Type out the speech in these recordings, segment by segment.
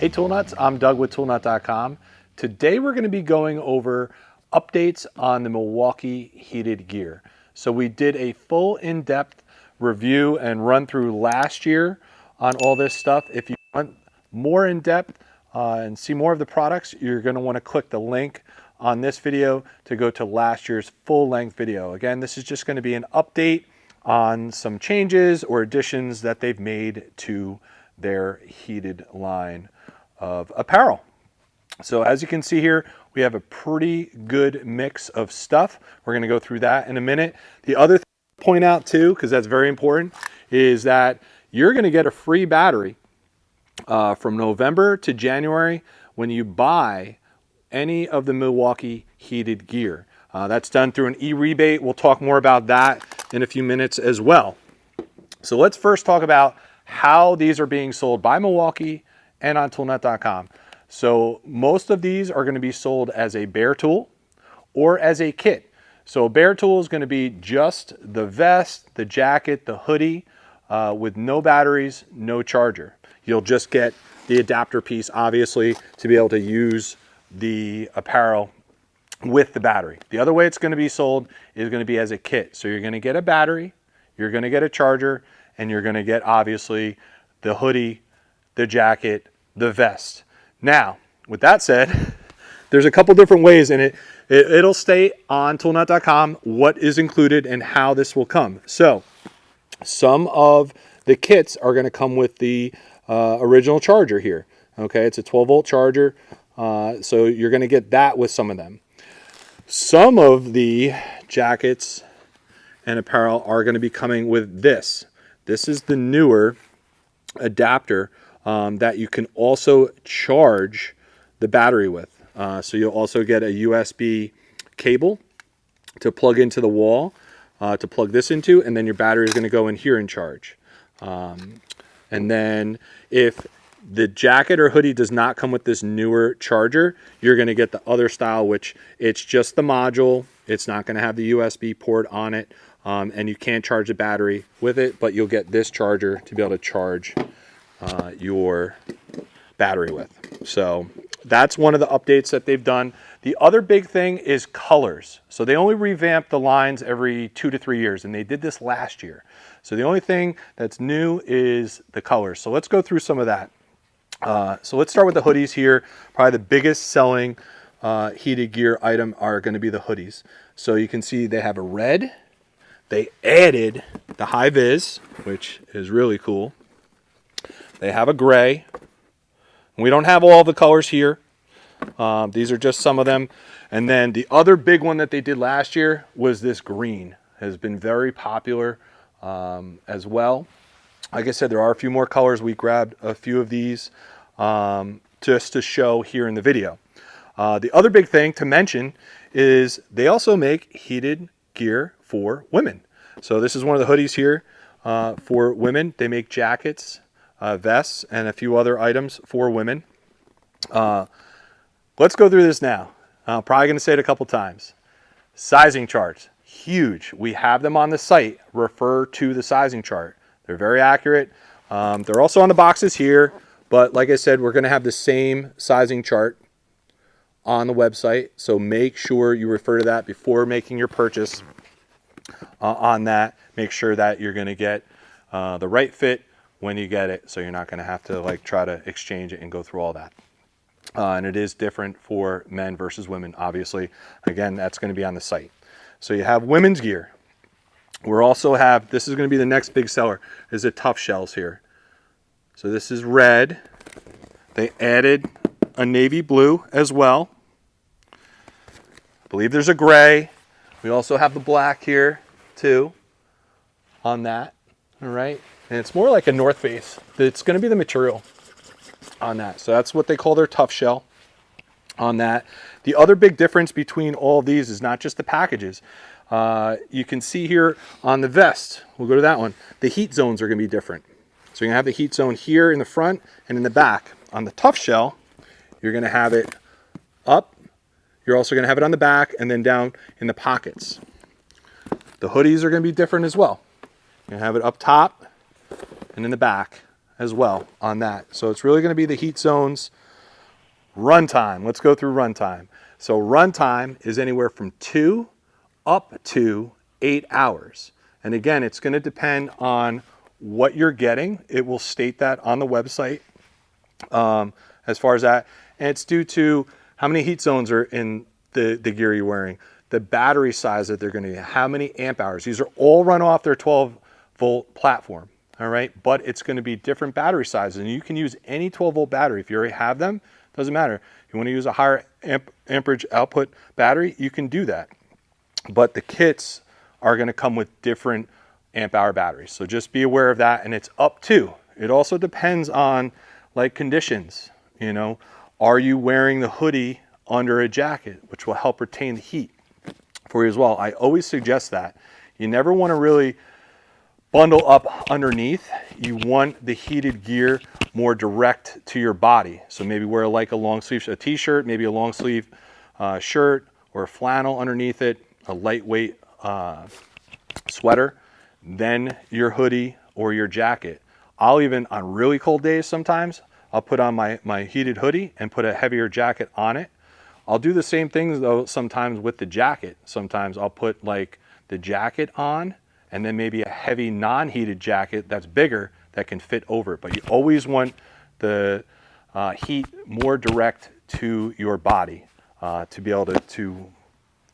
Hey Tool Nuts, I'm Doug with toolnut.com. Today we're going to be going over updates on the Milwaukee Heated Gear. So we did a full in-depth review and run through last year on all this stuff. If you want more in-depth and see more of the products, you're going to want to click the link on this video to go to last year's full-length video. Again, this is just going to be an update on some changes or additions that they've made to their heated line of apparel. So as you can see here, we have a pretty good mix of stuff. We're going to go through that in a minute. The other thing to point out too, because that's very important, is that you're going to get a free battery from November to January when you buy any of the Milwaukee Heated Gear. That's done through an e-rebate. We'll talk more about that in a few minutes as well. So let's first talk about how these are being sold by Milwaukee and on toolnut.com. So most of these are going to be sold as a bare tool or as a kit. So a bare tool is going to be just the vest, the jacket, the hoodie with no batteries, no charger. You'll just get the adapter piece, obviously, to be able to use the apparel with the battery. The other way it's going to be sold is going to be as a kit. So you're going to get a battery, you're going to get a charger, and you're going to get, obviously, the hoodie, the jacket, the vest. Now, with that said, there's a couple different ways in it. It'll stay on toolnut.com what is included and how this will come. So some of the kits are going to come with the original charger here. Okay, it's a 12-volt charger. So you're going to get that with some of them. Some of the jackets and apparel are going to be coming with this. This is the newer adapter that you can also charge the battery with. So you'll also get a USB cable to plug into the wall, to plug this into, and then your battery is going to go in here and charge. And then if the jacket or hoodie does not come with this newer charger, you're going to get the other style, which it's just the module. It's not going to have the USB port on it, and you can't charge the battery with it, but you'll get this charger to be able to charge your battery with. So that's one of the updates that they've done. The other big thing is colors. So they only revamp the lines every 2 to 3 years, and they did this last year. So the only thing that's new is the colors. So let's go through some of that. So let's start with the hoodies here. Probably the biggest selling heated gear item are going to be the hoodies. So you can see they have a red. They added the high vis, which is really cool. They have a gray. We don't have all the colors here. These are just some of them. And then the other big one that they did last year was this green. Has been very popular as well. Like I said, there are a few more colors. We grabbed a few of these just to show here in the video. The other big thing to mention is they also make heated gear for women. So this is one of the hoodies here for women. They make jackets, vests, and a few other items for women. Let's go through this now. I'm probably going to say it a couple times. Sizing charts, huge. We have them on the site. Refer to the sizing chart. They're very accurate. They're also on the boxes here, but like I said, we're going to have the same sizing chart on the website. So make sure you refer to that before making your purchase on that. Make sure that you're going to get the right fit when you get it, so you're not going to have to like try to exchange it and go through all that. And it is different for men versus women, obviously. Again, that's going to be on the site. So you have women's gear. We also have, this is going to be the next big seller, is the tough shells here. So this is red. They added a navy blue as well. I believe there's a gray. We also have the black here too on that. All right. And it's more like a North Face. It's going to be the material on that. So that's what they call their tough shell on that. The other big difference between all of these is not just the packages. You can see here on the vest, we'll go to that one, the heat zones are going to be different. So you're going to have the heat zone here in the front and in the back. On the tough shell, you're going to have it up. You're also going to have it on the back and then down in the pockets. The hoodies are going to be different as well. You're going to have it up top and in the back. as well on that. So it's really going to be the heat zones. Runtime, let's go through runtime. So runtime is anywhere from 2 up to 8 hours. And again, it's going to depend on what you're getting. It will state that on the website as far as that. And it's due to how many heat zones are in the gear you're wearing, the battery size that they're going to get, how many amp hours. These are all run off their 12-volt platform, all right? But it's going to be different battery sizes. And you can use any 12-volt battery. If you already have them, doesn't matter. If you want to use a higher amperage output battery, you can do that. But the kits are going to come with different amp hour batteries. So just be aware of that. And it's up to. It also depends on like conditions. You know, are you wearing the hoodie under a jacket, which will help retain the heat for you as well. I always suggest that. You never want to really bundle up underneath. You want the heated gear more direct to your body. So maybe wear like a long sleeve, a t-shirt, maybe a long sleeve shirt or a flannel underneath it, a lightweight sweater, then your hoodie or your jacket. I'll even, on really cold days sometimes, I'll put on my heated hoodie and put a heavier jacket on it. I'll do the same things though sometimes with the jacket. Sometimes I'll put like the jacket on and then maybe a heavy non-heated jacket that's bigger that can fit over it. But you always want the heat more direct to your body to be able to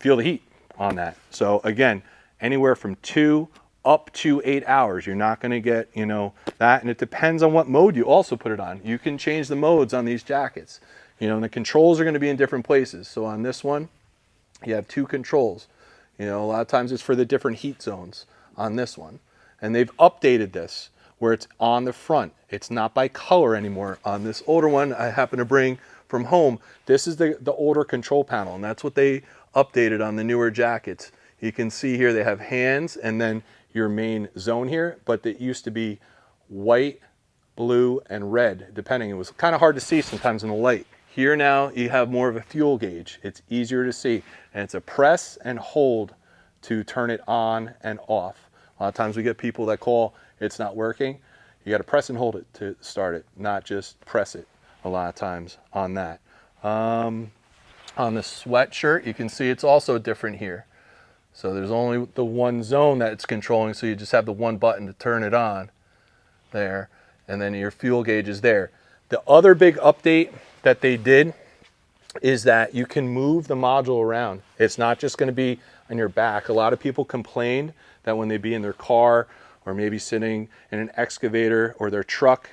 feel the heat on that. So again, anywhere from 2 up to 8 hours. You're not going to get, you know, that. And it depends on what mode you also put it on. You can change the modes on these jackets. You know, and the controls are going to be in different places. So on this one, you have 2 controls. You know, a lot of times it's for the different heat zones on this one. And they've updated this where it's on the front. It's not by color anymore. On this older one I happen to bring from home, this is the older control panel, and that's what they updated on the newer jackets. You can see here they have hands and then your main zone here, but it used to be white, blue, and red, depending. It was kind of hard to see sometimes in the light. Here now you have more of a fuel gauge. It's easier to see, and it's a press and hold to turn it on and off. A lot of times we get people that call, it's not working. You got to press and hold it to start it, not just press it a lot of times on that. On the sweatshirt, you can see it's also different here. So there's only the one zone that it's controlling, so you just have the one button to turn it on there, and then your fuel gauge is there. The other big update that they did is that you can move the module around. It's not just going to be on your back. A lot of people complained that when they be in their car or maybe sitting in an excavator or their truck,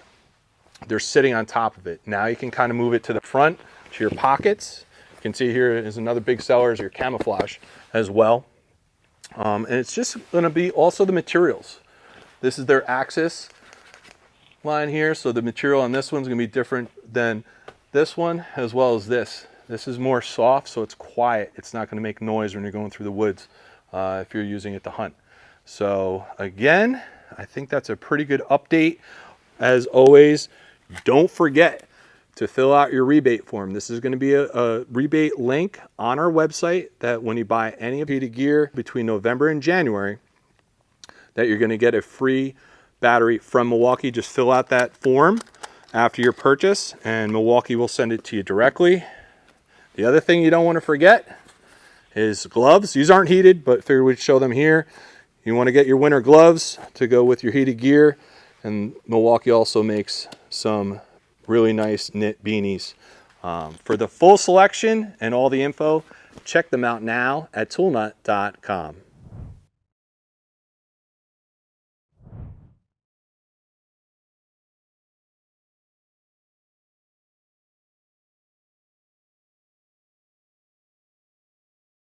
they're sitting on top of it. Now you can kind of move it to the front, to your pockets. You can see here is another big seller is your camouflage as well. And it's just going to be also the materials. This is their axis line here. So the material on this one's going to be different than this one as well as this. This is more soft, so it's quiet. It's not going to make noise when you're going through the woods if you're using it to hunt. So again, I think that's a pretty good update. As always, don't forget to fill out your rebate form. This is going to be a rebate link on our website that when you buy any of Heated Gear between November and January, that you're going to get a free battery from Milwaukee. Just fill out that form after your purchase and Milwaukee will send it to you directly. The other thing you don't want to forget is gloves. These aren't heated, but figured we'd show them here. You want to get your winter gloves to go with your heated gear, and Milwaukee also makes some really nice knit beanies. For the full selection and all the info, check them out now at toolnut.com.